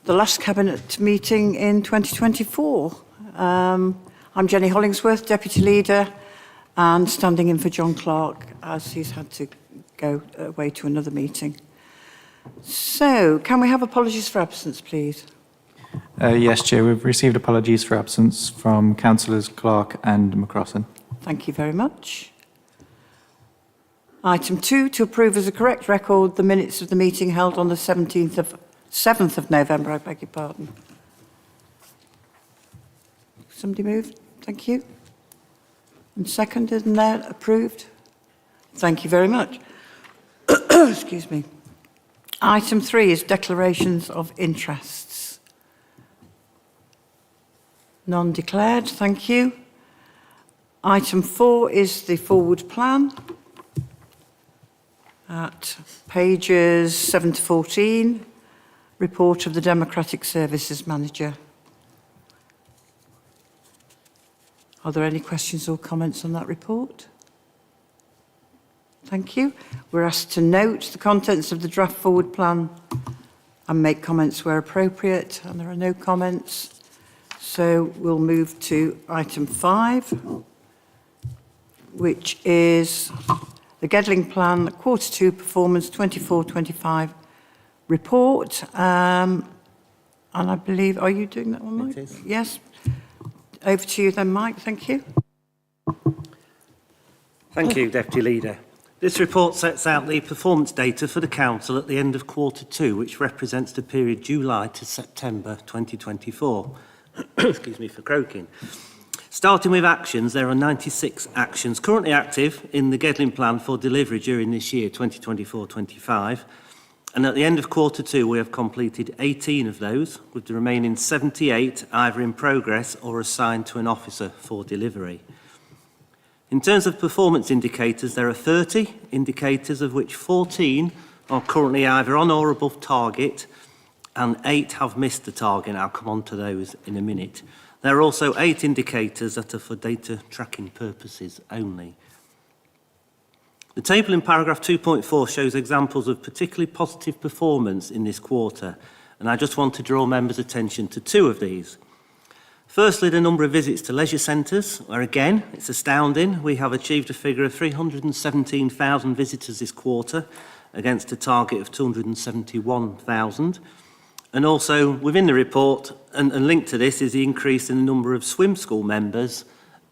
the last Cabinet meeting in 2024. I'm Jenny Hollingsworth, Deputy Leader, and standing in for John Clark as he's had to go away to another meeting. So, can we have apologies for absence, please? Yes, Chair. We've received apologies for absence from Councillors Clark and McCrossan. Thank you very much. Item 2, to approve as a correct record the minutes of the meeting held on the 7th of November, I beg your pardon. Somebody moved? Thank you. And seconded and there, approved? Thank you very much. Excuse me. Item 3 is declarations of interests. None declared, thank you. Item 4 is the forward plan at pages 7 to 14, report of the Democratic Services Manager. Are there any questions or comments on that report? Thank you. We're asked to note the contents of the draft forward plan and make comments where appropriate, and there are no comments. So we'll move to item 5, which is the Gedling Plan Q2 Performance 24-25 report. And I believe, are you doing that one, Mike? It is. Yes. Over to you then, Mike. Thank you. Thank you, Deputy Leader. This report sets out the performance data for the Council at the end of Q2, which represents the period July to September 2024. Excuse me for croaking. Starting with actions, there are 96 actions currently active in the Gedling Plan for delivery during this year, 2024-25. And at the end of Q2, we have completed 18 of those, with the remaining 78 either in progress or assigned to an officer for delivery. In terms of performance indicators, there are 30 indicators, of which 14 are currently either on or above target, and 8 have missed the target. I'll come on to those in a minute. There are also 8 indicators that are for data tracking purposes only. The table in paragraph 2.4 shows examples of particularly positive performance in this quarter, and I just want to draw members' attention to 2 of these. Firstly, the number of visits to leisure centres, where again, it's astounding. We have achieved a figure of 317,000 visitors this quarter against a target of 271,000. And also within the report, and linked to this, is the increase in the number of swim school members.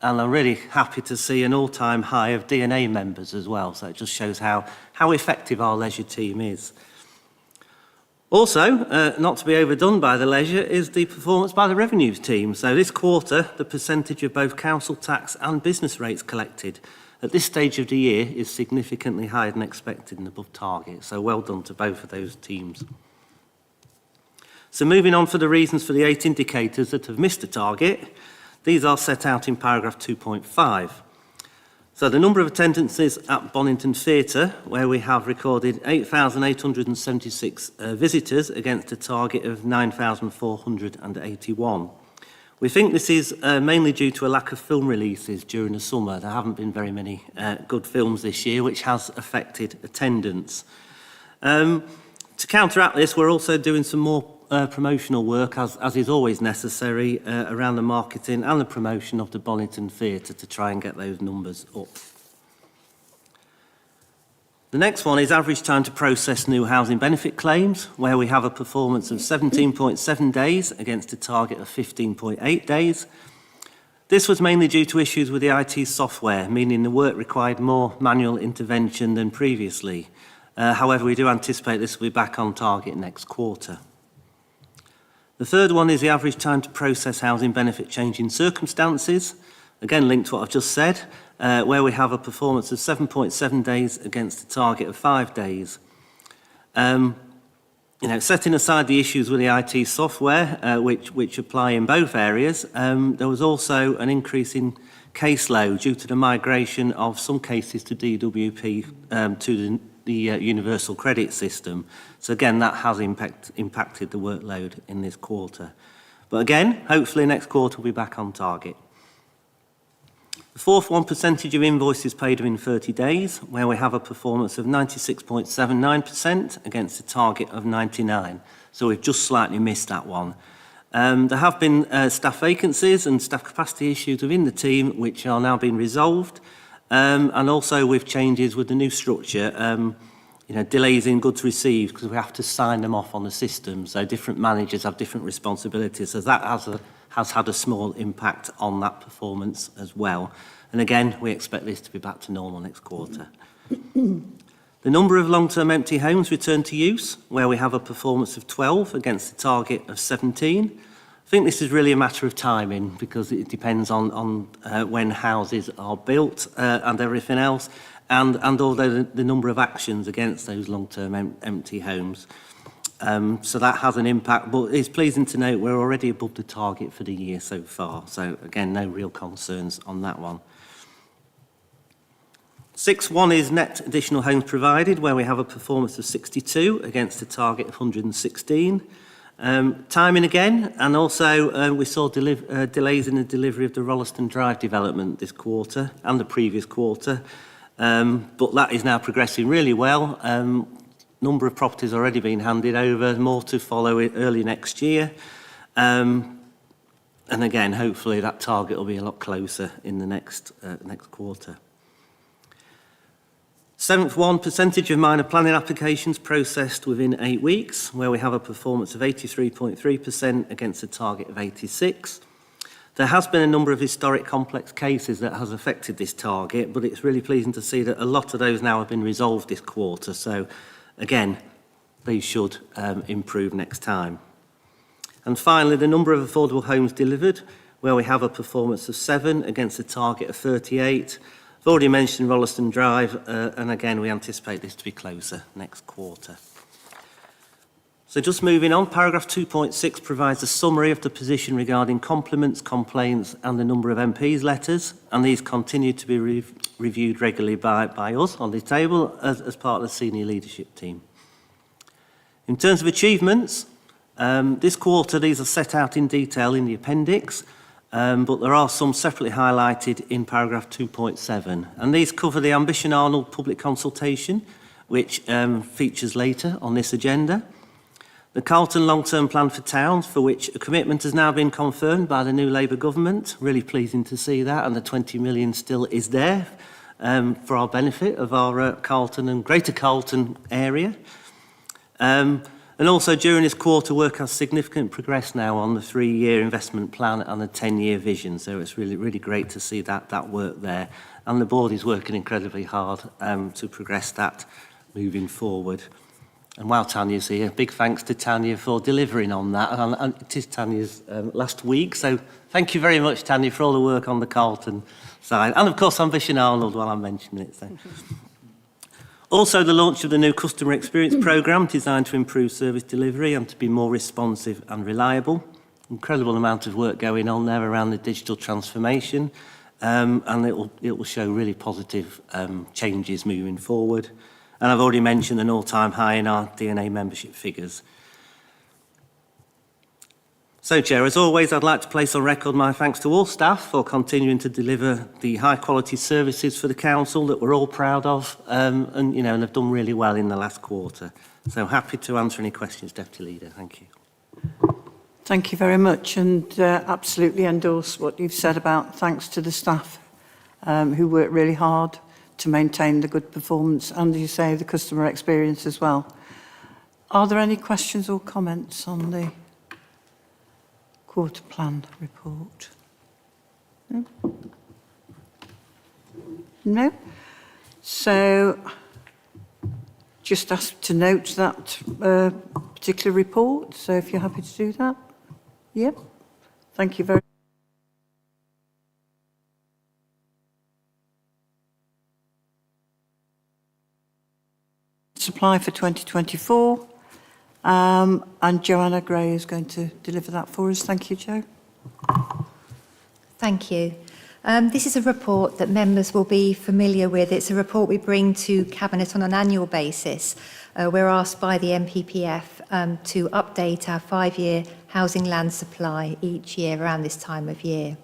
And I'm really happy to see an all-time high of DNA members as well. So it just shows how effective our leisure team is. Also, not to be overdone by the leisure, is the performance by the revenues team. So this quarter, the percentage of both council tax and business rates collected at this stage of the year is significantly higher than expected and above target. So well done to both of those teams. So moving on for the reasons for the 8 indicators that have missed the target, these are set out in paragraph 2.5. So the number of attendances at Bonington Theatre, where we have recorded 8,876 visitors against a target of 9,481. We think this is mainly due to a lack of film releases during the summer. There haven't been very many good films this year, which has affected attendance. To counteract this, we're also doing some more promotional work, as is always necessary, around the marketing and the promotion of the Bonington Theatre to try and get those numbers up. The next one is average time to process new housing benefit claims, where we have a performance of 17.7 days against a target of 15.8 days. This was mainly due to issues with the IT software, meaning the work required more manual intervention than previously. However, we do anticipate this will be back on target next quarter. The third one is the average time to process housing benefit change in circumstances, again linked to what I've just said, where we have a performance of 7.7 days against a target of 5 days. Setting aside the issues with the IT software, which apply in both areas, there was also an increase in caseload due to the migration of some cases to DWP to the universal credit system. So again, that has impacted the workload in this quarter. But again, hopefully next quarter we'll be back on target. The The fourth one, percentage of invoices paid within 30 days, where we have a performance of 96.79% against a target of 99%. So we've just slightly missed that one. There have been staff vacancies and staff capacity issues within the team, which are now being resolved. And also with changes with the new structure, delays in goods received because we have to sign them off on the system. So different managers have different responsibilities. So that has had a small impact on that performance as well. And again, we expect this to be back to normal next quarter. The number of long-term empty homes returned to use, where we have a performance of 12 against a target of 17. I think this is really a matter of timing because it depends on when houses are built and everything else, and although the number of actions against those long-term empty homes. So that has an impact, but it's pleasing to note we're already above the target for the year so far. So again, no real concerns on that one. 6.1 is net additional homes provided, where we have a performance of 62 against a target of 116. Timing again, and also we saw delays in the delivery of the Rolleston Drive development this quarter and the previous quarter, but that is now progressing really well. Number of properties already been handed over, more to follow early next year. And again, hopefully that target will be a lot closer in the next quarter. 7th one, percentage of minor planning applications processed within 8 weeks, where we have a performance of 83.3% against a target of 86%. There has been a number of historic complex cases that has affected this target, but it's really pleasing to see that a lot of those now have been resolved this quarter. So again, these should improve next time. And finally, the number of affordable homes delivered, where we have a performance of 7 against a target of 38. I've already mentioned Rolleston Drive, and again, we anticipate this to be closer next quarter. So just moving on, paragraph 2.6 provides a summary of the position regarding compliments, complaints, and the number of MPs' letters, and these continue to be reviewed regularly by us on the table as part of the senior leadership team. In terms of achievements, this quarter, these are set out in detail in the appendix, but there are some separately highlighted in paragraph 2.7. And these cover the Ambition Arnold public consultation, which features later on this agenda. The Carlton long-term plan for towns, for which a commitment has now been confirmed by the new Labour government. Really pleasing to see that, and the 20 million still is there for our benefit of our Carlton and Greater Carlton area. And also during this quarter, work has significant progress now on the 3-year investment plan and the 10-year vision. So it's really, really great to see that work there. And the board is working incredibly hard to progress that moving forward. And while Tanya's here, big thanks to Tanya for delivering on that. And it is Tanya's last week. So thank you very much, Tanya, for all the work on the Carlton side. And of course, Ambition Arnold, while I'm mentioning it. So. Also, the launch of the new customer experience programme designed to improve service delivery and to be more responsive and reliable. Incredible amount of work going on there around the digital transformation, and it will show really positive changes moving forward. And I've already mentioned an all-time high in our DNA membership figures. So, Chair, as always, I'd like to place on record my thanks to all staff for continuing to deliver the high-quality services for the council that we're all proud of, and have done really well in the last quarter. So happy to answer any questions, Deputy Leader. Thank you. Thank you very much, and absolutely endorse what you've said about thanks to the staff who work really hard to maintain the good performance and, as you say, the customer experience as well. Are there any questions or comments on the quarter plan report? No? No? So, just ask to note that particular report, so if you're happy to do that. Yep. Thank you very much. Supply for 2024. And Joanna Gray is going to deliver that for us. Thank you, Jo. Thank you. This is a report that members will be familiar with. It's a report we bring to Cabinet on an annual basis. We're asked by the MPPF to update our 5-year housing land supply each year around this time of year.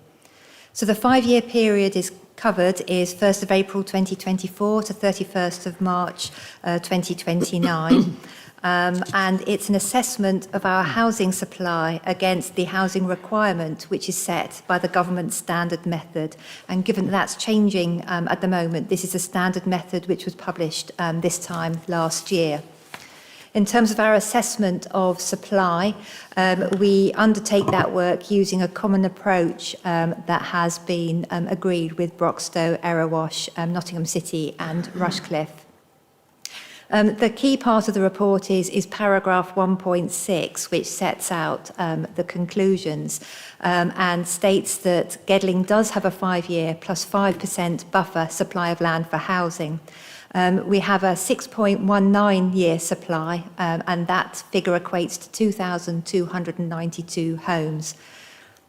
So the 5-year period is covered is 1st of April 2024 to 31st of March 2029. And it's an assessment of our housing supply against the housing requirement, which is set by the government standard method. And given that that's changing at the moment, this is a standard method which was published this time last year. In terms of our assessment of supply, we undertake that work using a common approach that has been agreed with Broxtowe, Erewash, Nottingham City and Rushcliffe. The key part of the report is paragraph 1.6, which sets out the conclusions and states that Gedling does have a 5-year plus 5% buffer supply of land for housing. We have a 6.19-year supply, and that figure equates to 2,292 homes.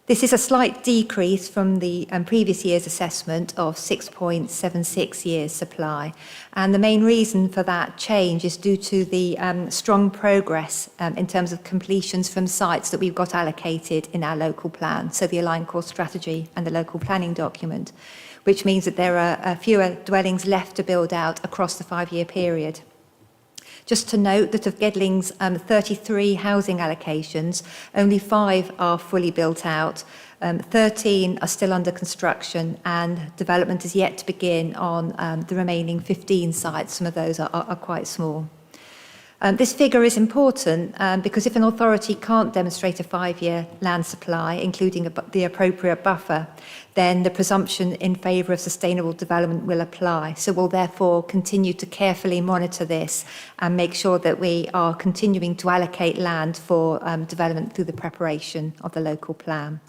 This is a slight decrease from the previous year's assessment of 6.76 years supply. And the main reason for that change is due to the strong progress in terms of completions from sites that we've got allocated in our local plan, so the aligned core strategy and the local planning document, which means that there are fewer dwellings left to build out across the 5-year period. Just to note that of Gedling's 33 housing allocations, only 5 are fully built out, 13 are still under construction, and development is yet to begin on the remaining 15 sites. Some of those are quite small. This figure is important because if an authority can't demonstrate a 5-year land supply, including the appropriate buffer, then the presumption in favour of sustainable development will apply. So we'll therefore continue to carefully monitor this and make sure that we are continuing to allocate land for development through the preparation of the local plan.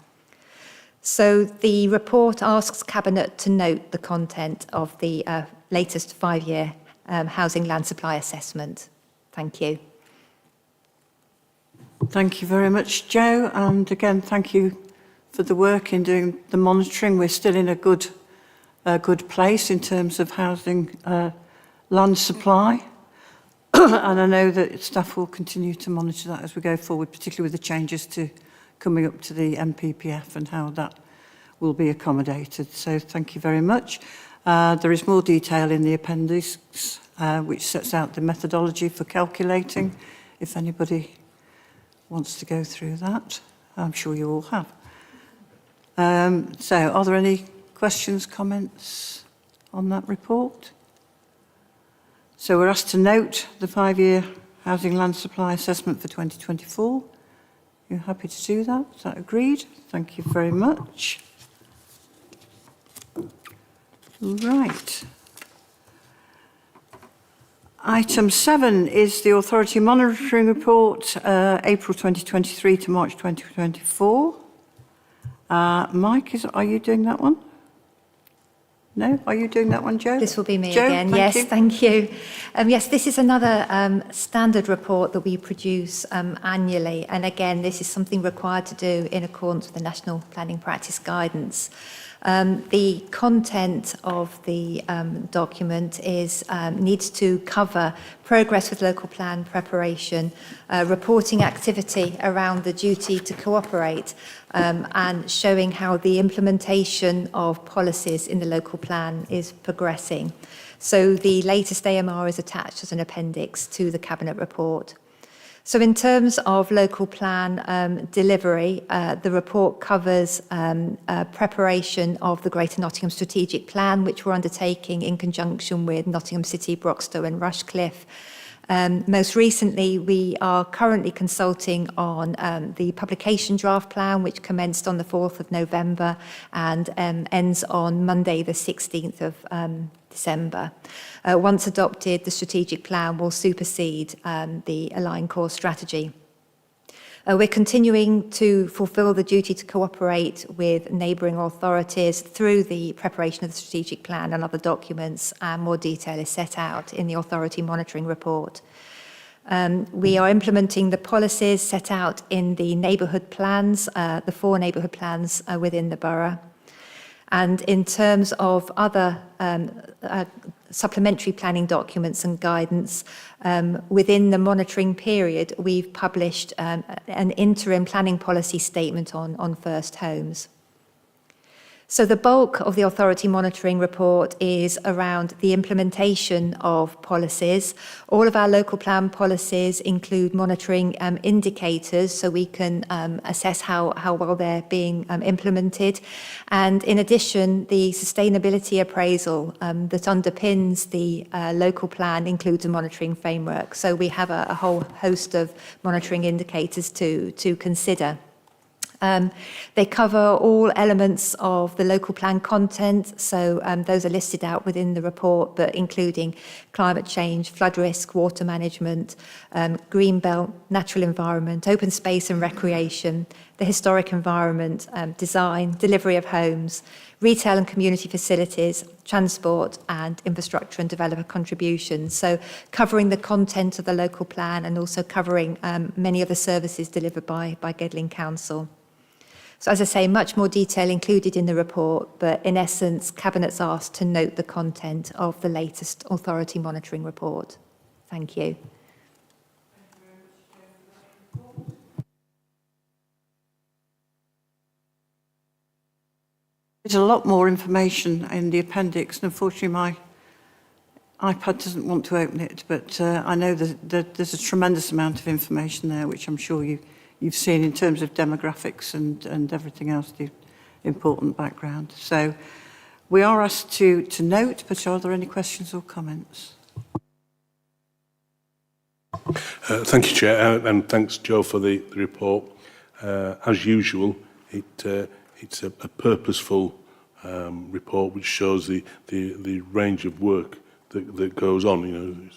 So the report asks Cabinet to note the content of the latest 5-year housing land supply assessment. Thank you. Thank you very much, Jo. And again, thank you for the work in doing the monitoring. We're still in a good place in terms of housing land supply. And I know that staff will continue to monitor that as we go forward, particularly with the changes to coming up to the MPPF and how that will be accommodated. So thank you very much. There is more detail in the appendix, which sets out the methodology for calculating, if anybody wants to go through that. I'm sure you all have. So are there any questions, comments on that report? So we're asked to note the 5-year housing land supply assessment for 2024. You're happy to do that? Is that agreed? Thank you very much. Right. Item 7 is the Authority Monitoring Report, April 2023 to March 2024. Mike, are you doing that one? No? Are you doing that one, Jo? This will be me Jo, again. Yes, thank you. Yes, this is another standard report that we produce annually. And again, this is something required to do in accordance with the National Planning Practice Guidance. The content of the document needs to cover progress with local plan preparation, reporting activity around the duty to cooperate, and showing how the implementation of policies in the local plan is progressing. So the latest AMR is attached as an appendix to the Cabinet report. So in terms of local plan delivery, the report covers preparation of the Greater Nottingham Strategic Plan, which we're undertaking in conjunction with Nottingham City, Broxtowe and Rushcliffe. Most recently, we are currently consulting on the publication draft plan, which commenced on the 4th of November and ends on Monday, the 16th of December. Once adopted, the strategic plan will supersede the aligned core strategy. We're continuing to fulfil the duty to cooperate with neighbouring authorities through the preparation of the strategic plan and other documents, and more detail is set out in the authority monitoring report. We are implementing the policies set out in the neighbourhood plans, the 4 neighbourhood plans within the borough. And in terms of other supplementary planning documents and guidance, within the monitoring period, we've published an interim planning policy statement on first homes. So the bulk of the authority monitoring report is around the implementation of policies. All of our local plan policies include monitoring indicators so we can assess how well they're being implemented. And in addition, the sustainability appraisal that underpins the local plan includes a monitoring framework. So we have a whole host of monitoring indicators to consider. They cover all elements of the local plan content, so those are listed out within the report, but including climate change, flood risk, water management, green belt, natural environment, open space and recreation, the historic environment, design, delivery of homes, retail and community facilities, transport and infrastructure and developer contributions. So covering the content of the local plan and also covering many of the services delivered by Gedling Council. So as I say, much more detail included in the report, but in essence, Cabinet's asked to note the content of the latest authority monitoring report. Thank you. There's a lot more information in the appendix, and unfortunately my iPad doesn't want to open it, but I know that there's a tremendous amount of information there, which I'm sure you've seen in terms of demographics and everything else, the important background. So we are asked to note, but are there any questions or comments? Thank you, Chair, and thanks, Joe, for the report. As usual, it's a purposeful report which shows the range of work that goes on. You know,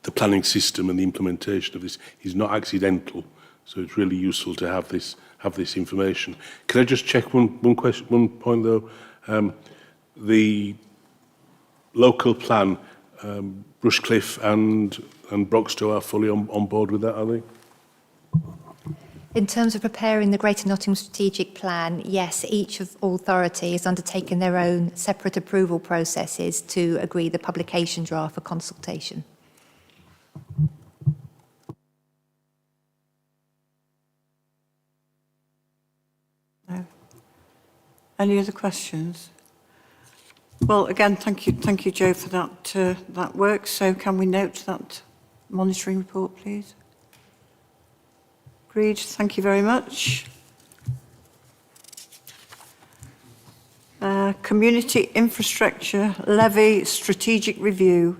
the planning system and the implementation of this is not accidental, so it's really useful to have this information. Can I just check one point though? The local plan, Rushcliffe and Broxtowe are fully on board with that, are they? In terms of preparing the Greater Nottingham Strategic Plan, yes, each of all authority has undertaken their own separate approval processes to agree the publication draft for consultation. No. Any other questions? Well, again, thank you, Joe, for that work. So can we note that monitoring report, please? Agreed. Thank you very much. Community Infrastructure Levy Strategic Review.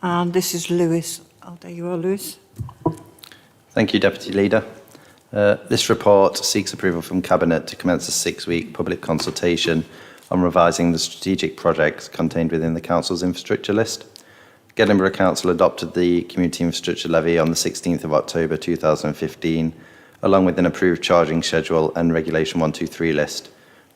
And this is Lewis. Oh, there you are, Lewis. Thank you, Deputy Leader. This report seeks approval from Cabinet to commence a 6-week public consultation on revising the strategic projects contained within the Council's infrastructure list. Gedling Borough Council adopted the Community Infrastructure Levy on the 16th of October 2015, along with an approved charging schedule and Regulation 123 list.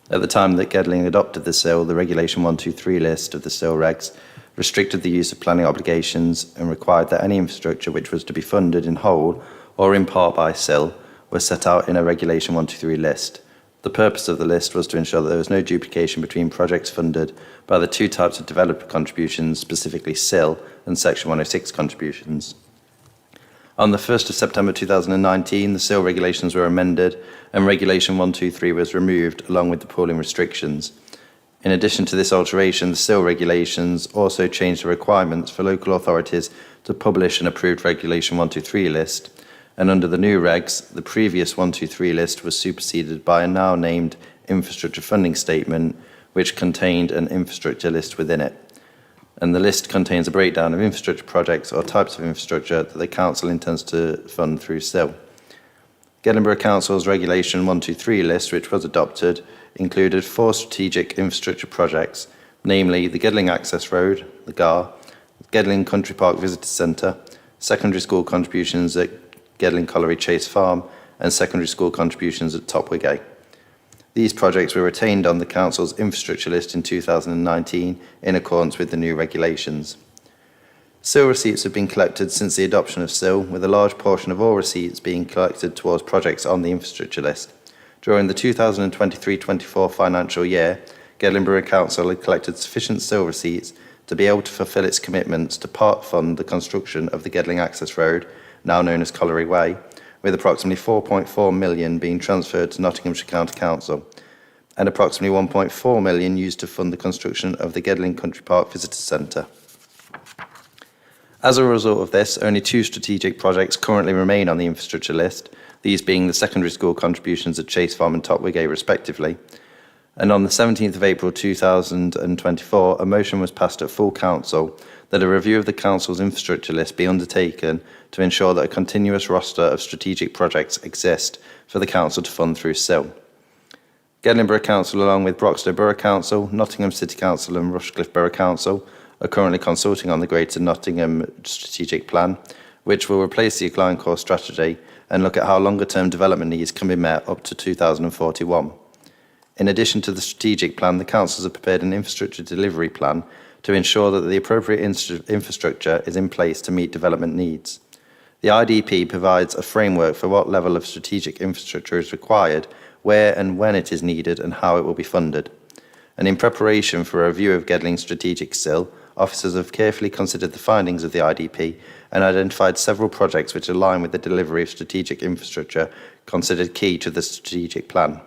At the time that Gedling adopted the SIL, the Regulation 123 list of the SIL regs restricted the use of planning obligations and required that any infrastructure which was to be funded in whole or in part by SIL was set out in a Regulation 123 list. The purpose of the list was to ensure that there was no duplication between projects funded by the two types of developer contributions, specifically SIL and Section 106 contributions. On the 1st of September 2019, the SIL regulations were amended and Regulation 123 was removed along with the pooling restrictions. In addition to this alteration, the SIL regulations also changed the requirements for local authorities to publish an approved Regulation 123 list, and under the new regs, the previous 123 list was superseded by a now named infrastructure funding statement, which contained an infrastructure list within it. And the list contains a breakdown of infrastructure projects or types of infrastructure that the Council intends to fund through SIL. Gedling Borough Council's Regulation 123 list, which was adopted, included 4 strategic infrastructure projects, namely the Gedling Access Road, the GAR, Gedling Country Park Visitor Centre, secondary school contributions at Gedling Colliery Chase Farm, and secondary school contributions at Topwigay. These projects were retained on the Council's infrastructure list in 2019 in accordance with the new regulations. SIL receipts have been collected since the adoption of SIL, with a large portion of all receipts being collected towards projects on the infrastructure list. During the 2023-24 financial year, Gedling Borough Council had collected sufficient SIL receipts to be able to fulfil its commitments to part fund the construction of the Gedling Access Road, now known as Colliery Way, with approximately 4.4 million being transferred to Nottinghamshire County Council. and approximately 1.4 million used to fund the construction of the Gedling Country Park Visitor Centre. As a result of this, only 2 strategic projects currently remain on the infrastructure list, these being the secondary school contributions at Chase Farm and Topwigate respectively. And on the 17th of April 2024, a motion was passed at full council that a review of the council's infrastructure list be undertaken to ensure that a continuous roster of strategic projects exist for the council to fund through SIL. Gedling Borough Council, along with Broxtowe Borough Council, Nottingham City Council and Rushcliffe Borough Council, are currently consulting on the Greater Nottingham Strategic Plan, which will replace the Glencore strategy and look at how longer-term development needs can be met up to 2041. In addition to the strategic plan, the councils have prepared an infrastructure delivery plan to ensure that the appropriate infrastructure is in place to meet development needs. The IDP provides a framework for what level of strategic infrastructure is required, where and when it is needed, and how it will be funded. And in preparation for a review of Gedling's strategic SIL, officers have carefully considered the findings of the IDP and identified several projects which align with the delivery of strategic infrastructure considered key to the strategic plan.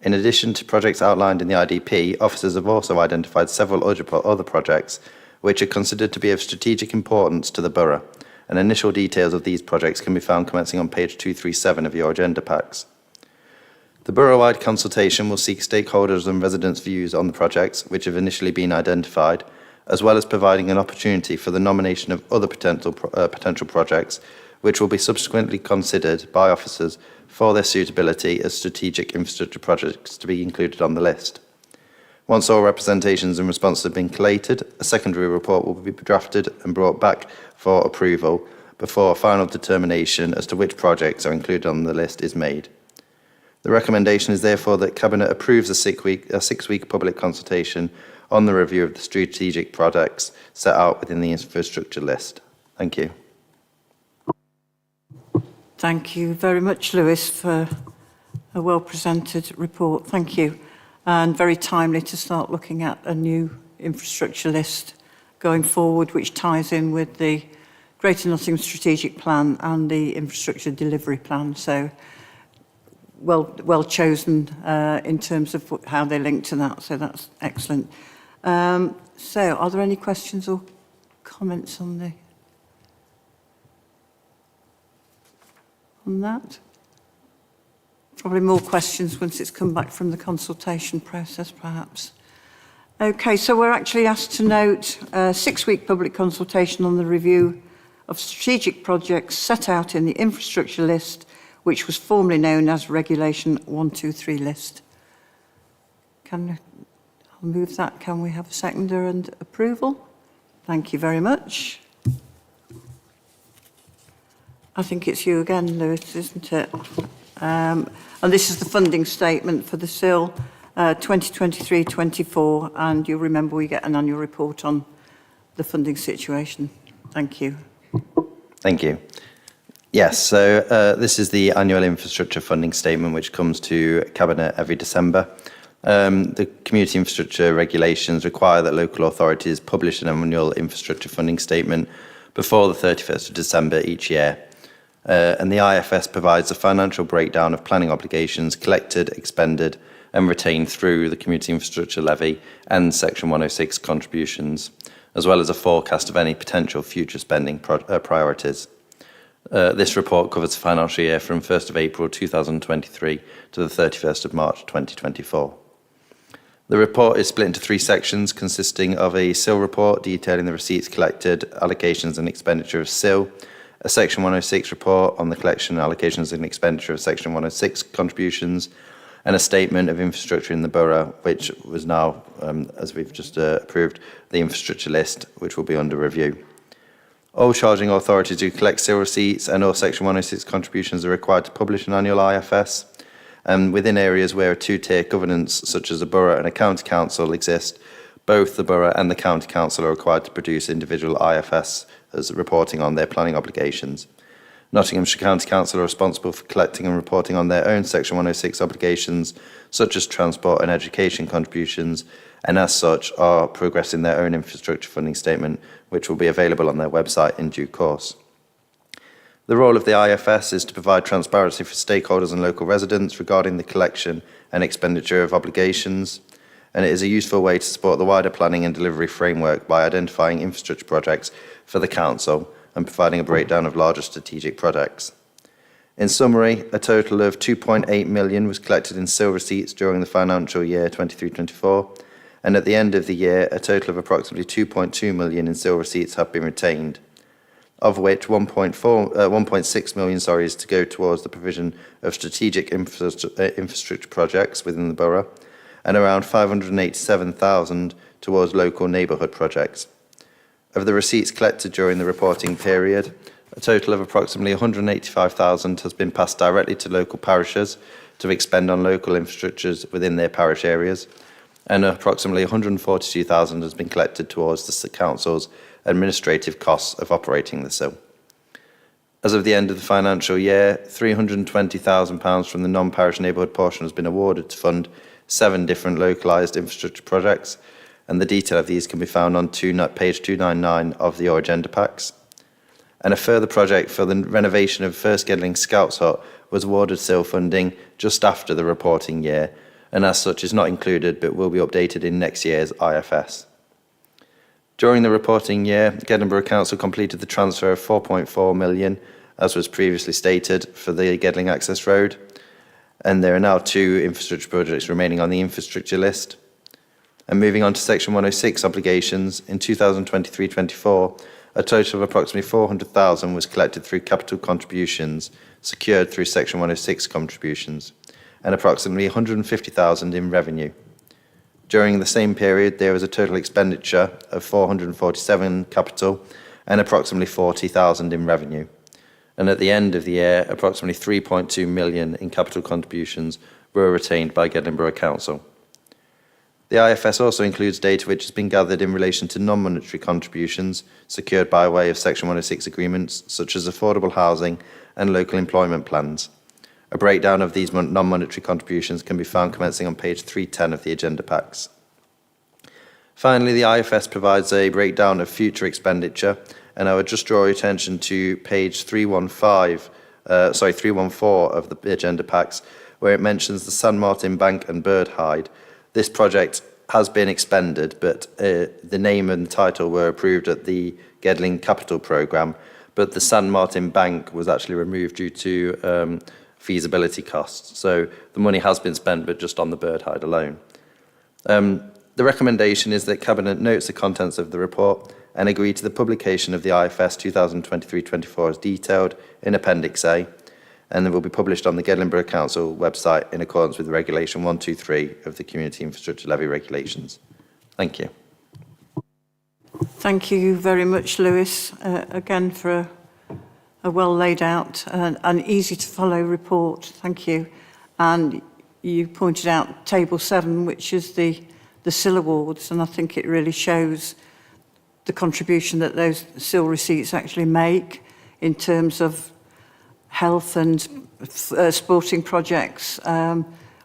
In addition to projects outlined in the IDP, officers have also identified several other projects which are considered to be of strategic importance to the borough, and initial details of these projects can be found commencing on page 237 of your agenda packs. The borough-wide consultation will seek stakeholders and residents' views on the projects which have initially been identified, as well as providing an opportunity for the nomination of other potential projects which will be subsequently considered by officers for their suitability as strategic infrastructure projects to be included on the list. Once all representations and responses have been collated, a secondary report will be drafted and brought back for approval before a final determination as to which projects are included on the list is made. The recommendation is therefore that Cabinet approves a six-week public consultation on the review of the strategic projects set out within the infrastructure list. Thank you. Thank you very much, Lewis, for a well-presented report. Thank you. And very timely to start looking at a new infrastructure list going forward, which ties in with the Greater Nottingham Strategic Plan and the Infrastructure Delivery Plan. So well chosen in terms of how they link to that. So that's excellent. So are there any questions or comments on that? Probably more questions once it's come back from the consultation process, perhaps. Okay, so we're actually asked to note a 6-week public consultation on the review of strategic projects set out in the infrastructure list, which was formerly known as Regulation 123 list. I'll move that. Can we have a seconder and approval? Thank you very much. I think it's you again, Lewis, isn't it? And this is the funding statement for the SIL 2023-24, and you'll remember we get an annual report on the funding situation. Thank you. Thank you. Yes, so this is the annual infrastructure funding statement which comes to Cabinet every December. The community infrastructure regulations require that local authorities publish an annual infrastructure funding statement before the 31st of December each year. And the IFS provides a financial breakdown of planning obligations collected, expended and retained through the community infrastructure levy and Section 106 contributions, as well as a forecast of any potential future spending priorities. This report covers the financial year from 1st of April 2023 to the 31st of March 2024. The report is split into 3 sections consisting of a SIL report detailing the receipts collected, allocations and expenditure of SIL, a Section 106 report on the collection, allocations and expenditure of Section 106 contributions, and a statement of infrastructure in the borough, which was now, as we've just approved, the infrastructure list, which will be under review. All charging authorities who collect SIL receipts and all Section 106 contributions are required to publish an annual IFS. And within areas where a 2-tier governance, such as a borough and a county council, exist, both the borough and the county council are required to produce individual IFS as reporting on their planning obligations. Nottinghamshire County Council are responsible for collecting and reporting on their own Section 106 obligations, such as transport and education contributions, and as such are progressing their own infrastructure funding statement, which will be available on their website in due course. The role of the IFS is to provide transparency for stakeholders and local residents regarding the collection and expenditure of obligations, and it is a useful way to support the wider planning and delivery framework by identifying infrastructure projects for the council and providing a breakdown of larger strategic projects. In summary, a total of 2.8 million was collected in SIL receipts during the financial year 23-24, and at the end of the year, a total of approximately 2.2 million in SIL receipts have been retained, of which 1.6 million is to go towards the provision of strategic infrastructure projects within the borough, and around 587,000 towards local neighbourhood projects. Of the receipts collected during the reporting period, a total of approximately 185,000 has been passed directly to local parishes to expend on local infrastructures within their parish areas, and approximately 142,000 has been collected towards the council's administrative costs of operating the SIL. As of the end of the financial year, £320,000 from the non-parish neighbourhood portion has been awarded to fund 7 different localised infrastructure projects, and the detail of these can be found on page 299 of your agenda packs. And a further project for the renovation of First Gedling Scouts Hut was awarded SIL funding just after the reporting year, and as such is not included but will be updated in next year's IFS. During the reporting year, Gedling Borough Council completed the transfer of 4.4 million, as was previously stated, for the Gedling Access Road, and there are now 2 infrastructure projects remaining on the infrastructure list. And moving on to Section 106 obligations, in 2023-24, a total of approximately 400,000 was collected through capital contributions secured through Section 106 contributions, and approximately 150,000 in revenue. During the same period, there was a total expenditure of 447 capital and approximately 40,000 in revenue. And at the end of the year, approximately 3.2 million in capital contributions were retained by Gedling Borough Council. The IFS also includes data which has been gathered in relation to non-monetary contributions secured by way of Section 106 agreements, such as affordable housing and local employment plans. A breakdown of these non-monetary contributions can be found commencing on page 310 of the agenda packs. Finally, the IFS provides a breakdown of future expenditure, and I would just draw your attention to page 314 of the agenda packs, where it mentions the San Martin Bank and Bird Hide. This project has been expended, but the name and title were approved at the Gedling Capital Programme, but the San Martin Bank was actually removed due to feasibility costs. So the money has been spent, but just on the Bird Hide alone. The recommendation is that Cabinet notes the contents of the report and agree to the publication of the IFS 2023-24 as detailed in Appendix A, and it will be published on the Gedling Borough Council website in accordance with Regulation 123 of the Community Infrastructure Levy Regulations. Thank you. Thank you very much, Lewis, again for a well laid out and easy to follow report. Thank you. And you pointed out Table 7, which is the SIL awards, and I think it really shows the contribution that those SIL receipts actually make in terms of health and sporting projects,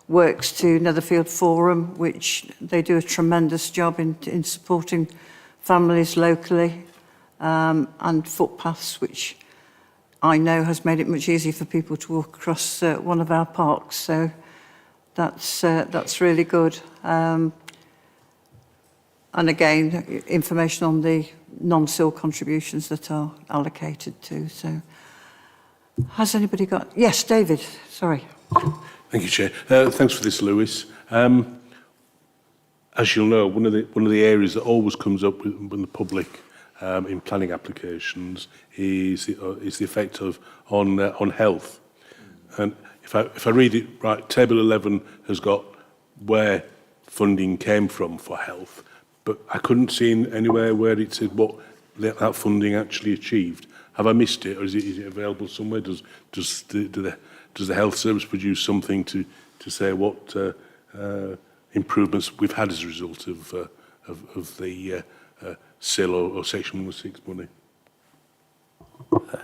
works to Netherfield Forum, which they do a tremendous job in supporting families locally, and footpaths, which I know has made it much easier for people to walk across one of our parks. So that's really good. And again, information on the non-SIL contributions that are allocated to. So has anybody got... Yes, David, sorry. Thank you, Chair. Thanks for this, Lewis. As you'll know, one of the areas that always comes up with the public in planning applications is the effect on health. And if I read it right, Table 11 has got where funding came from for health, but I couldn't see anywhere where it said what that funding actually achieved. Have I missed it, or is it available somewhere? Does the health service produce something to say what improvements we've had as a result of the SIL or Section 106 money?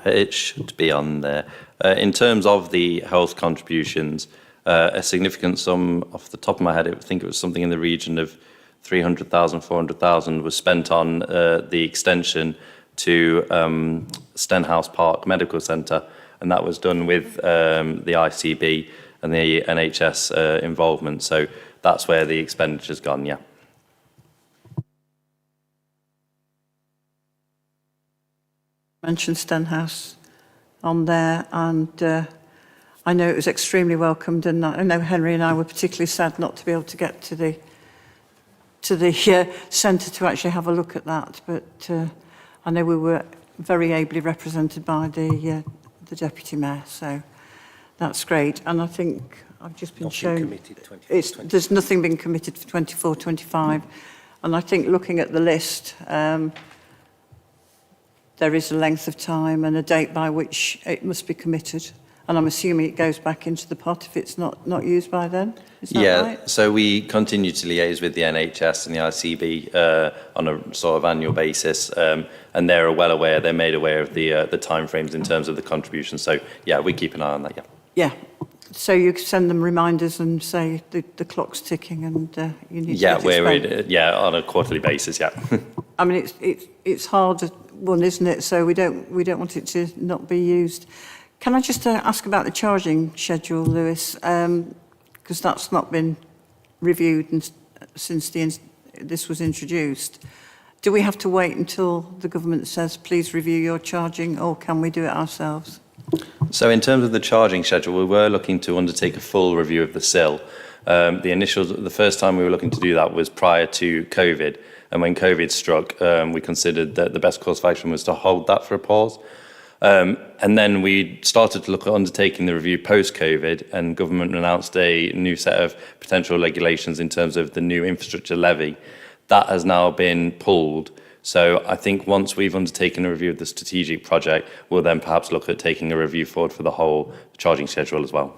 It should be on there. In terms of the health contributions, a significant sum, off the top of my head, I think it was something in the region of 300,000, 400,000 was spent on the extension to Stenhouse Park Medical Centre, and that was done with the ICB and the NHS involvement. So that's where the expenditure's gone, yeah. Mentioned Stenhouse on there, and I know it was extremely welcomed, and I know Henry and I were particularly sad not to be able to get to the centre to actually have a look at that, but I know we were very ably represented by the Deputy Mayor, so that's great. And I think I've just been shown there's nothing been committed for 24, 25, and I think looking at the list, there is a length of time and a date by which it must be committed. And I'm assuming it goes back into the pot if it's not used by then. Is that right? So we continue to liaise with the NHS and the ICB on a sort of annual basis, and they're well aware, they're made aware of the timeframes in terms of the contribution. So yeah, we keep an eye on that, yeah. Yeah. So you send them reminders and say the clock's ticking and you need to get it spent. On a quarterly basis, yeah. I mean, it's hard one, isn't it? So we don't want it to not be used. Can I just ask about the charging schedule, Lewis? Because that's not been reviewed since this was introduced. Do we have to wait until the government says, please review your charging, or can we do it ourselves? So in terms of the charging schedule, we were looking to undertake a full review of the SIL. The first time we were looking to do that was prior to COVID. And when COVID struck, we considered that the best course of action was to hold that for a pause. And then we started to look at undertaking the review post-COVID, and government announced a new set of potential regulations in terms of the new infrastructure levy. That has now been pulled. So I think once we've undertaken a review of the strategic project, we'll then perhaps look at taking a review forward for the whole charging schedule as well.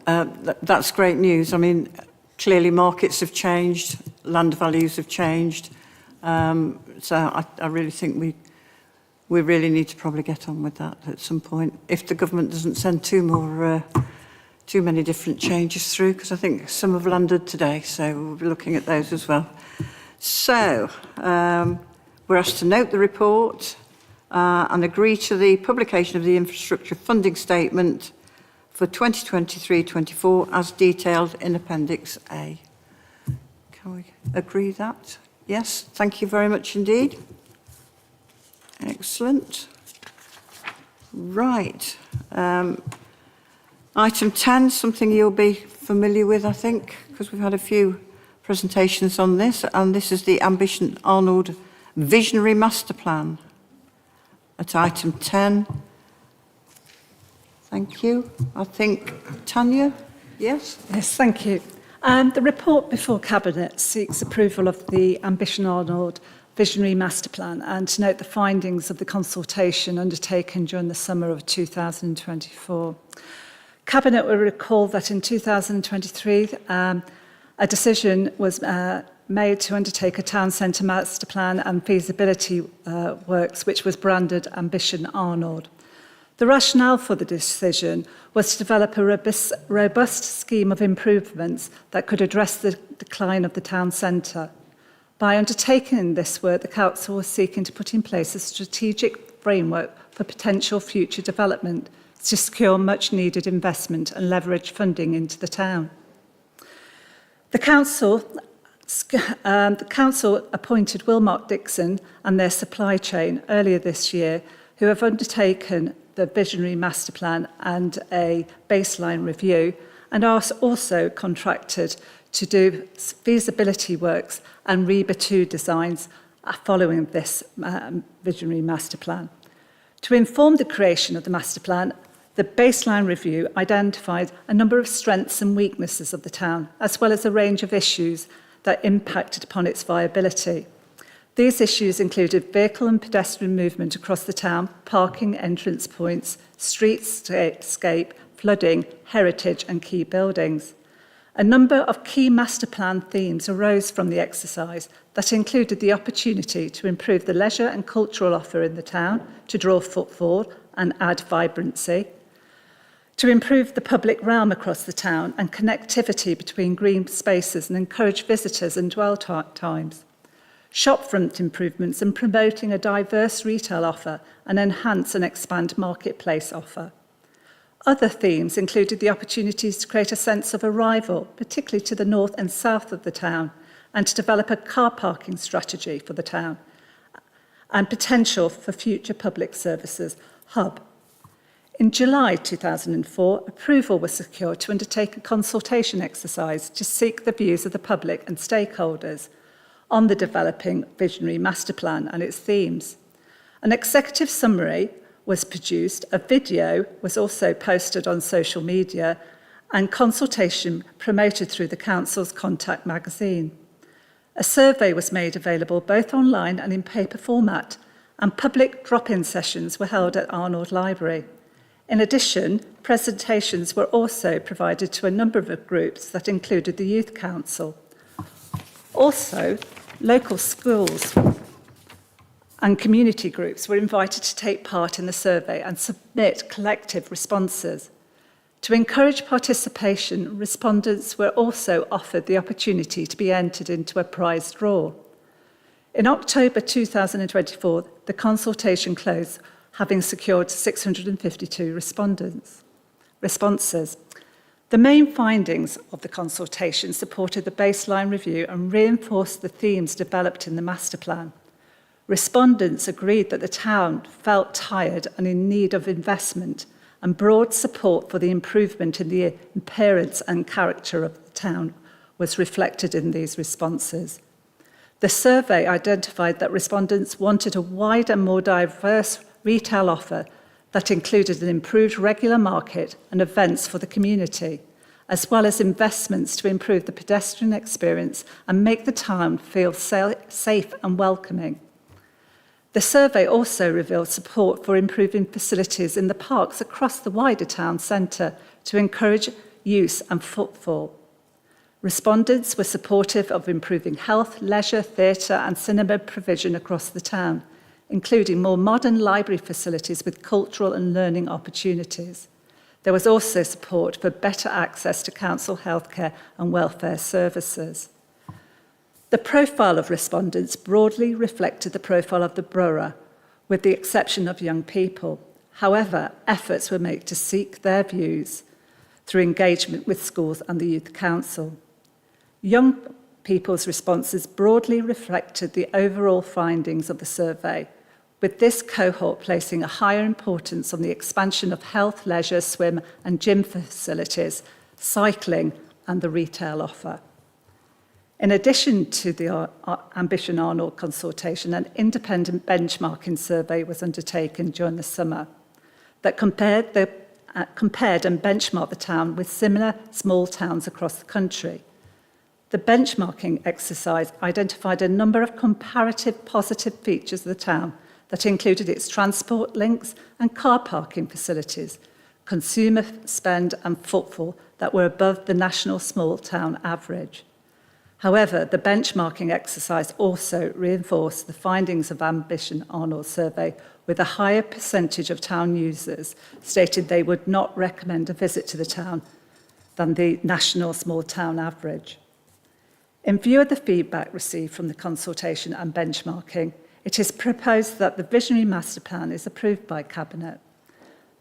That's great news. I mean, clearly markets have changed, land values have changed. So I really think we really need to probably get on with that at some point, if the government doesn't send too many different changes through, because I think some have landed today, so we'll be looking at those as well. So we're asked to note the report and agree to the publication of the infrastructure funding statement for 2023-24 as detailed in Appendix A. Can we agree that? Yes, thank you very much indeed. Excellent. Right. Item 10, something you'll be familiar with, I think, because we've had a few presentations on this, and this is the Ambition Arnold Visionary Master Plan at item 10. Thank you. I think, Tanya, yes? Yes, thank you. The report before Cabinet seeks approval of the Ambition Arnold Visionary Master Plan and to note the findings of the consultation undertaken during the summer of 2024. Cabinet will recall that in 2023, a decision was made to undertake a town centre master plan and feasibility works, which was branded Ambition Arnold. The rationale for the decision was to develop a robust scheme of improvements that could address the decline of the town centre. By undertaking this work, the Council was seeking to put in place a strategic framework for potential future development to secure much needed investment and leverage funding into the town. The Council appointed Wilmot Dixon and their supply chain earlier this year, who have undertaken the Visionary Master Plan and a baseline review, and are also contracted to do feasibility works and REBA 2 designs following this Visionary Master Plan. To inform the creation of the Master Plan, the baseline review identified a number of strengths and weaknesses of the town, as well as a range of issues that impacted upon its viability. These issues included vehicle and pedestrian movement across the town, parking entrance points, streetscape, flooding, heritage and key buildings. A number of key master plan themes arose from the exercise that included the opportunity to improve the leisure and cultural offer in the town, to draw footfall and add vibrancy, to improve the public realm across the town and connectivity between green spaces and encourage visitors and dwell times, shopfront improvements and promoting a diverse retail offer and enhance and expand marketplace offer. Other themes included the opportunities to create a sense of arrival, particularly to the north and south of the town, and to develop a car parking strategy for the town, and potential for future public services hub. In July 2004, approval was secured to undertake a consultation exercise to seek the views of the public and stakeholders on the developing visionary master plan and its themes. An executive summary was produced, a video was also posted on social media, and consultation promoted through the Council's Contact magazine. A survey was made available both online and in paper format, and public drop-in sessions were held at Arnold Library. In addition, presentations were also provided to a number of groups that included the Youth Council. Also, local schools and community groups were invited to take part in the survey and submit collective responses. To encourage participation, respondents were also offered the opportunity to be entered into a prize draw. In October 2024, the consultation closed, having secured 652 responses. The main findings of the consultation supported the baseline review and reinforced the themes developed in the master plan. Respondents agreed that the town felt tired and in need of investment, and broad support for the improvement in the appearance and character of the town was reflected in these responses. The survey identified that respondents wanted a wide and more diverse retail offer that included an improved regular market and events for the community, as well as investments to improve the pedestrian experience and make the town feel safe and welcoming. The survey also revealed support for improving facilities in the parks across the wider town centre to encourage use and footfall. Respondents were supportive of improving health, leisure, theatre and cinema provision across the town, including more modern library facilities with cultural and learning opportunities. There was also support for better access to council healthcare and welfare services. The profile of respondents broadly reflected the profile of the borough, with the exception of young people. However, efforts were made to seek their views through engagement with schools and the Youth Council. Young people's responses broadly reflected the overall findings of the survey, with this cohort placing a higher importance on the expansion of health, leisure, swim and gym facilities, cycling and the retail offer. In addition to the Ambition Arnold consultation, an independent benchmarking survey was undertaken during the summer that compared and benchmarked the town with similar small towns across the country. The benchmarking exercise identified a number of comparative positive features of the town that included its transport links and car parking facilities, consumer spend and footfall that were above the national small town average. However, the benchmarking exercise also reinforced the findings of Ambition Arnold survey, with a higher percentage of town users stated they would not recommend a visit to the town than the national small town average. In view of the feedback received from the consultation and benchmarking, it is proposed that the Visionary Master Plan is approved by Cabinet.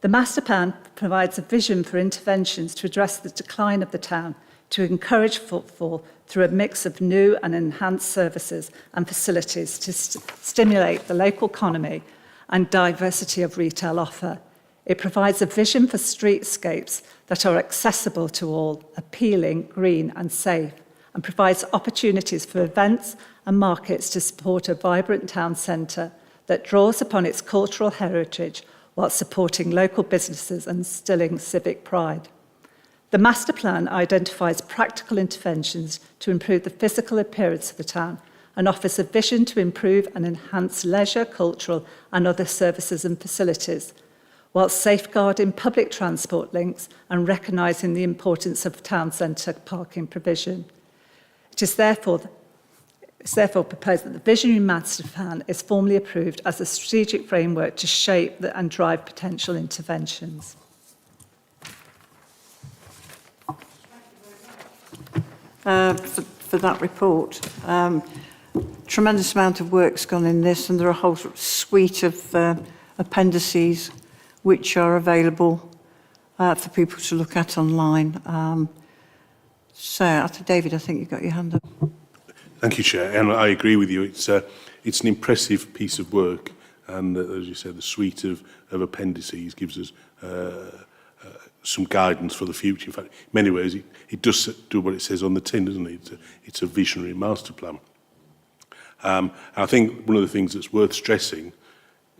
The Master Plan provides a vision for interventions to address the decline of the town, to encourage footfall through a mix of new and enhanced services and facilities to stimulate the local economy and diversity of retail offer. It provides a vision for streetscapes that are accessible to all, appealing, green and safe, and provides opportunities for events and markets to support a vibrant town centre that draws upon its cultural heritage while supporting local businesses and instilling civic pride. The master plan identifies practical interventions to improve the physical appearance of the town and offers a vision to improve and enhance leisure, cultural and other services and facilities, whilst safeguarding public transport links and recognising the importance of town centre parking provision. It is therefore proposed that the Visionary Master Plan is formally approved as a strategic framework to shape and drive potential interventions. For that report. tremendous amount of work's gone in this, and there are a whole suite of appendices which are available for people to look at online. So, after David, I think you've got your hand up. Thank you, Chair. And I agree with you. It's an impressive piece of work. And as you said, the suite of appendices gives us some guidance for the future. In fact, in many ways, it does do what it says on the tin, doesn't it? It's a visionary master plan. And I think one of the things that's worth stressing,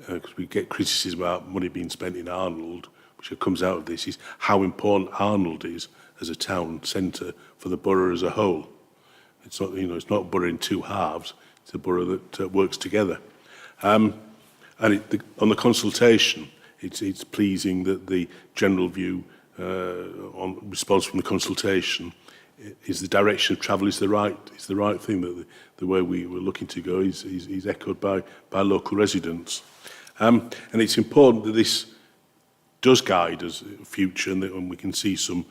because we get criticism about money being spent in Arnold, which comes out of this, is how important Arnold is as a town centre for the borough as a whole. It's not, it's not a borough in two halves. It's a borough that works together. And on the consultation, it's pleasing that the general view on response from the consultation is the direction of travel is the right thing, that the way we were looking to go is echoed by local residents. And it's important that this does guide us in the future, and we can see some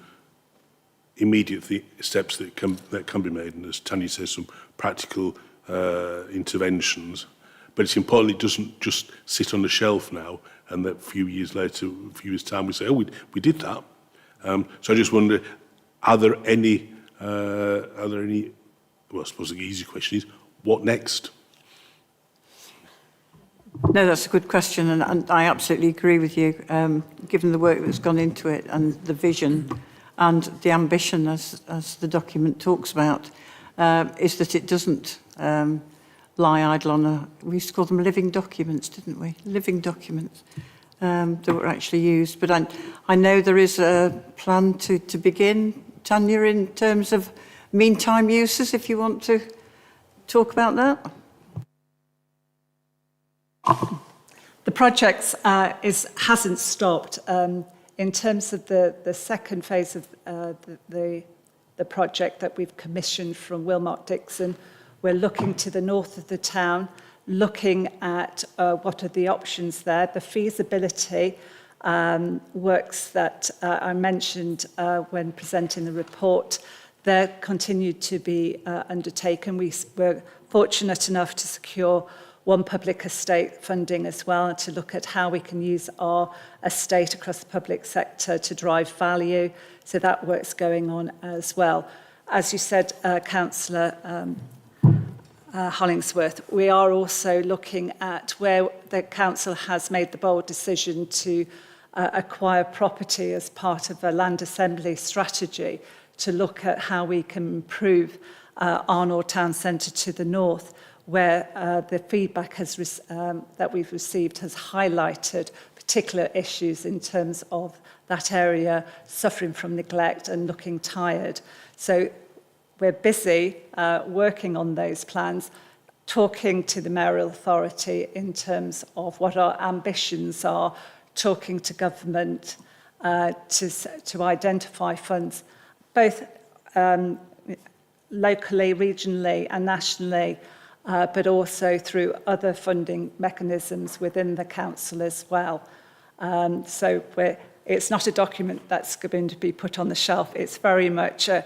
immediate steps that can be made, and as Tanya says, some practical interventions. But it's important it doesn't just sit on the shelf now, and that a few years later, a few years' time, we say, oh, we did that. So I just wonder, are there any, well, I suppose the easy question is, what next? No, that's a good question, and I absolutely agree with you. Given the work that's gone into it and the vision and the ambition, as the document talks about, is that it doesn't lie idle on we used to call them living documents, didn't we? Living documents that were actually used. But I know there is a plan to begin, Tanya, in terms of meantime uses, if you want to talk about that. The project hasn't stopped. In terms of the second phase of the project that we've commissioned from Wilmot Dixon, we're looking to the north of the town, looking at what are the options there. The feasibility works that I mentioned when presenting the report, they're continued to be undertaken. We're fortunate enough to secure one public estate funding as well, to look at how we can use our estate across the public sector to drive value. So that work's going on as well. As you said, Councillor Hollingsworth, we are also looking at where the council has made the bold decision to acquire property as part of a land assembly strategy to look at how we can improve Arnold Town Centre to the north, where the feedback that we've received has highlighted particular issues in terms of that area suffering from neglect and looking tired. So we're busy working on those plans, talking to the mayoral authority in terms of what our ambitions are, talking to government to identify funds, both locally, regionally and nationally, but also through other funding mechanisms within the council as well. So it's not a document that's going to be put on the shelf. It's very much a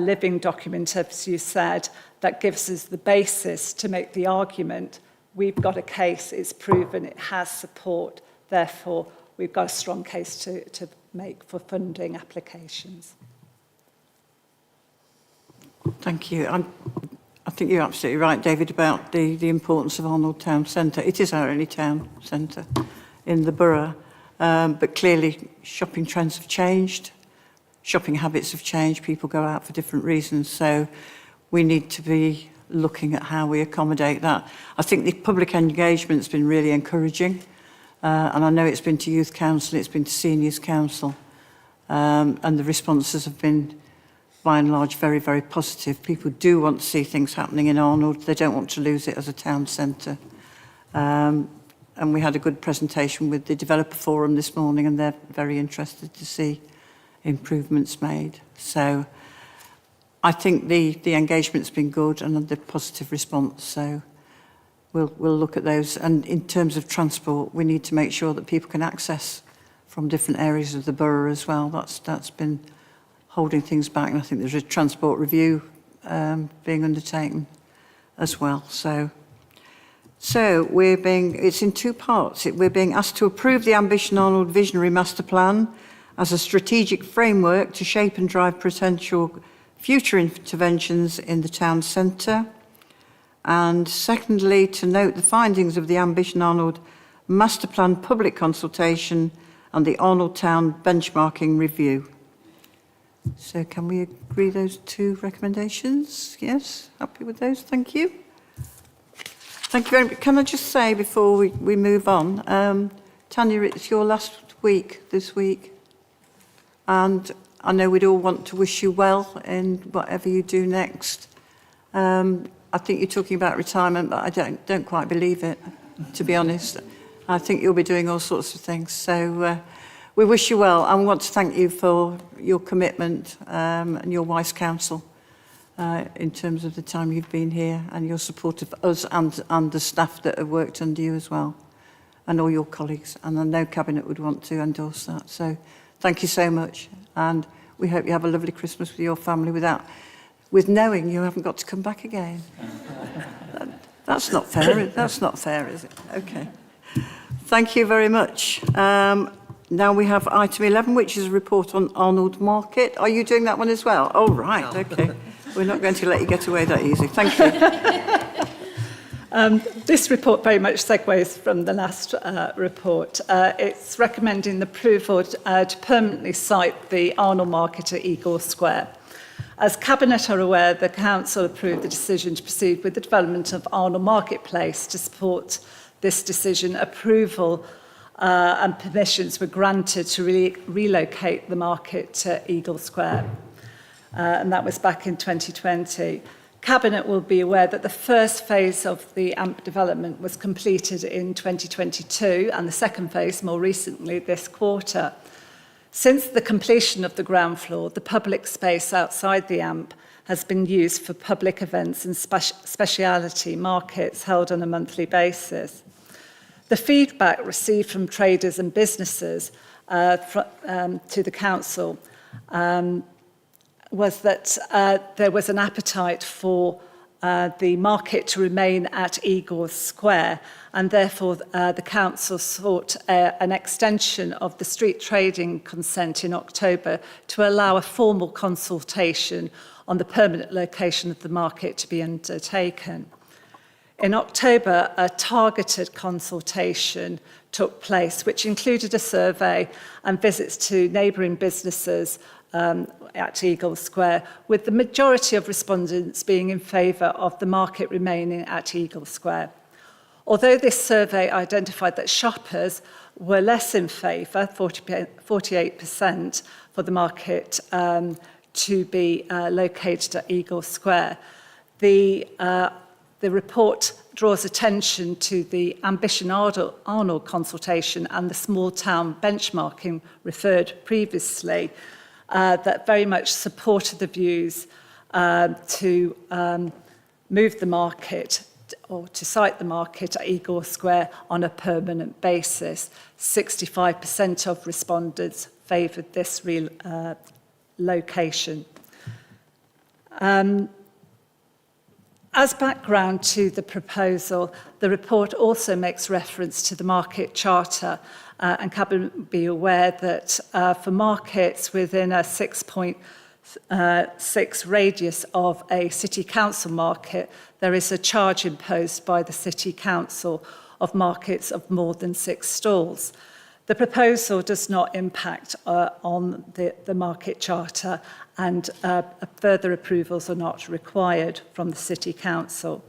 living document, as you said, that gives us the basis to make the argument. We've got a case, it's proven, it has support, therefore we've got a strong case to make for funding applications. Thank you. I think you're absolutely right, David, about the importance of Arnold Town Centre. It is our only town centre in the borough, but clearly shopping trends have changed, shopping habits have changed, people go out for different reasons, so we need to be looking at how we accommodate that. I think the public engagement's been really encouraging, and I know it's been to Youth Council, it's been to Seniors Council, and the responses have been by and large, very, very positive. People do want to see things happening in Arnold. They don't want to lose it as a town centre. And we had a good presentation with the Developer Forum this morning, and they're very interested to see improvements made. So I think the engagement's been good and the positive response. So we'll look at those. And in terms of transport, we need to make sure that people can access from different areas of the borough as well. That's been holding things back, and I think there's a transport review being undertaken as well. So it's in two parts. We're being asked to approve the Ambition Arnold Visionary Master Plan as a strategic framework to shape and drive potential future interventions in the town centre. And secondly, to note the findings of the Ambition Arnold Master Plan public consultation and the Arnold Town benchmarking review. So can we agree those two recommendations? Yes, happy with those, thank you. Thank you very much. Can I just say before we move on, Tanya, it's your last week this week, and I know we'd all want to wish you well in whatever you do next. I think you're talking about retirement, but I don't quite believe it, to be honest. I think you'll be doing all sorts of things. So we wish you well, and we want to thank you for your commitment and your wise counsel in terms of the time you've been here and your support of us and the staff that have worked under you as well, and all your colleagues. And I know Cabinet would want to endorse that. So thank you so much. And we hope you have a lovely Christmas with your family with knowing you haven't got to come back again. That's not fair. That's not fair, is it? Okay. Thank you very much. Now we have item 11, which is a report on Arnold Market. Are you doing that one as well? Oh, right. Okay. We're not going to let you get away that easy. Thank you. This report very much segues from the last report. It's recommending the approval to permanently site the Arnold Market at Eagle Square. As Cabinet are aware, the Council approved the decision to proceed with the development of Arnold Marketplace. To support this decision, approval and permissions were granted to relocate the market to Eagle Square. And that was back in 2020. Cabinet will be aware that the first phase of the AMP development was completed in 2022 and the second phase more recently this quarter. Since the completion of the ground floor, the public space outside the AMP has been used for public events and speciality markets held on a monthly basis. The feedback received from traders and businesses to the Council was that there was an appetite for the market to remain at Eagle Square, and therefore the Council sought an extension of the street trading consent in October to allow a formal consultation on the permanent location of the market to be undertaken. In October, a targeted consultation took place, which included a survey and visits to neighbouring businesses at Eagle Square, with the majority of respondents being in favour of the market remaining at Eagle Square. Although this survey identified that shoppers were less in favour, 48% for the market to be located at Eagle Square, the report draws attention to the Ambition Arnold consultation and the small town benchmarking referred previously that very much supported the views to move the market or to site the market at Eagle Square on a permanent basis. 65% of respondents favoured this location. As background to the proposal, the report also makes reference to the market charter, and Cabinet will be aware that for markets within a 6.6 radius of a city council market, there is a charge imposed by the city council of markets of more than 6 stalls. The proposal does not impact on the market charter, and further approvals are not required from the City Council.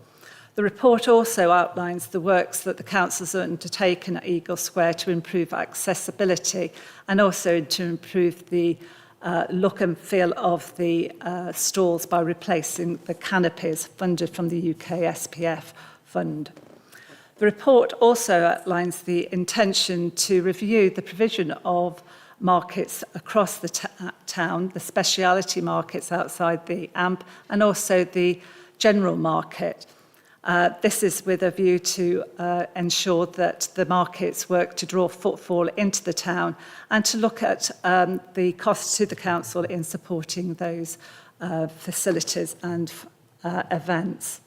The report also outlines the works that the Council has undertaken at Eagle Square to improve accessibility and also to improve the look and feel of the stalls by replacing the canopies funded from the UK SPF fund. The report also outlines the intention to review the provision of markets across the town, the speciality markets outside the AMP, and also the general market. This is with a view to ensure that the markets work to draw footfall into the town and to look at the costs to the council in supporting those facilities and events.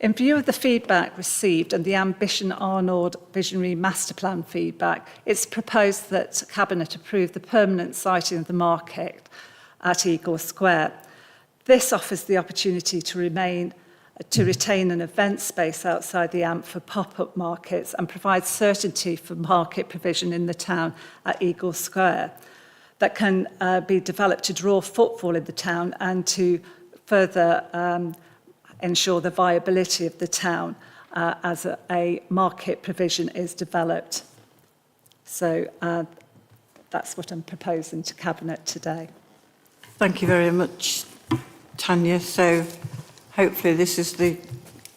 In view of the feedback received and the Ambition Arnold Visionary Master Plan feedback, it's proposed that Cabinet approve the permanent siting of the market at Eagle Square. This offers the opportunity to retain an event space outside the AMP for pop-up markets and provides certainty for market provision in the town at Eagle Square that can be developed to draw footfall in the town and to further ensure the viability of the town as a market provision is developed. So that's what I'm proposing to Cabinet today. Thank you very much, Tanya. So hopefully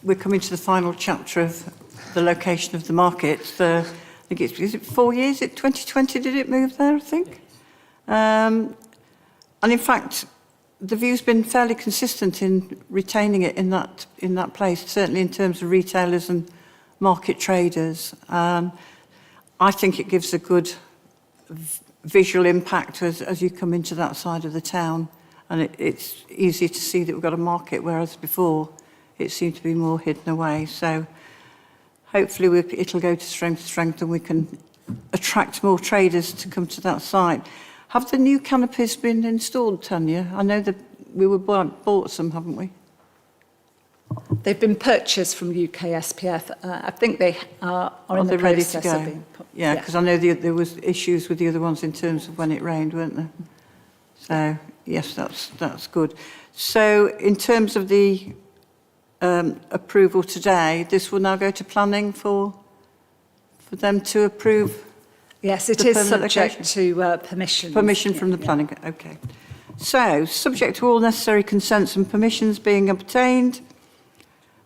we're coming to the final chapter of the location of the market. I think is it 4 years? 2020 did it move there, I think? And in fact, the view's been fairly consistent in retaining it in that place, certainly in terms of retailers and market traders. I think it gives a good visual impact as you come into that side of the town, and it's easy to see that we've got a market, whereas before it seemed to be more hidden away. So hopefully it'll go to strength and we can attract more traders to come to that site. Have the new canopies been installed, Tanya? I know that we bought some, haven't we? They've been purchased from UK SPF. I think they are in the ready process to go? of being put. Yeah, because I know there was issues with the other ones in terms of when it rained, weren't there? So yes, that's good. So in terms of the approval today, this will now go to planning for them to approve. Yes, it the is permanent subject location? to permission. Permission from the planning. Okay. So subject to all necessary consents and permissions being obtained,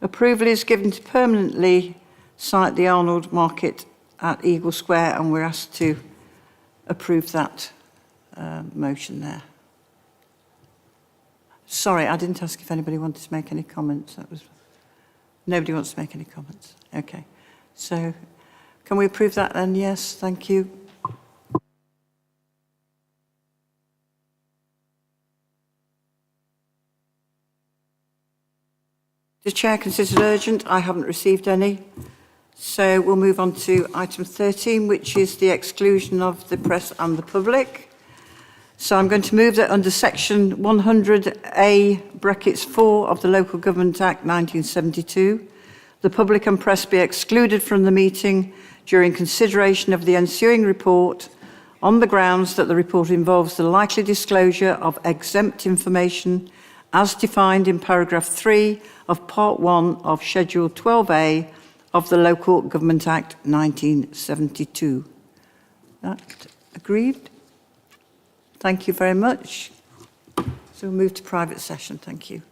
approval is given to permanently site the Arnold Market at Eagle Square, and we're asked to approve that motion there. Sorry, I didn't ask if anybody wanted to make any comments. Nobody wants to make any comments. Okay. So can we approve that then? Yes, thank you. The Chair considers it urgent. I haven't received any. So we'll move on to item 13, which is the exclusion of the press and the public. So I'm going to move that under section 100A brackets 4 of the Local Government Act 1972, the public and press be excluded from the meeting during consideration of the ensuing report on the grounds that the report involves the likely disclosure of exempt information as defined in paragraph 3 of Part 1 of Schedule 12A of the Local Government Act 1972. That agreed? Thank you very much. So we'll move to private session. Thank you.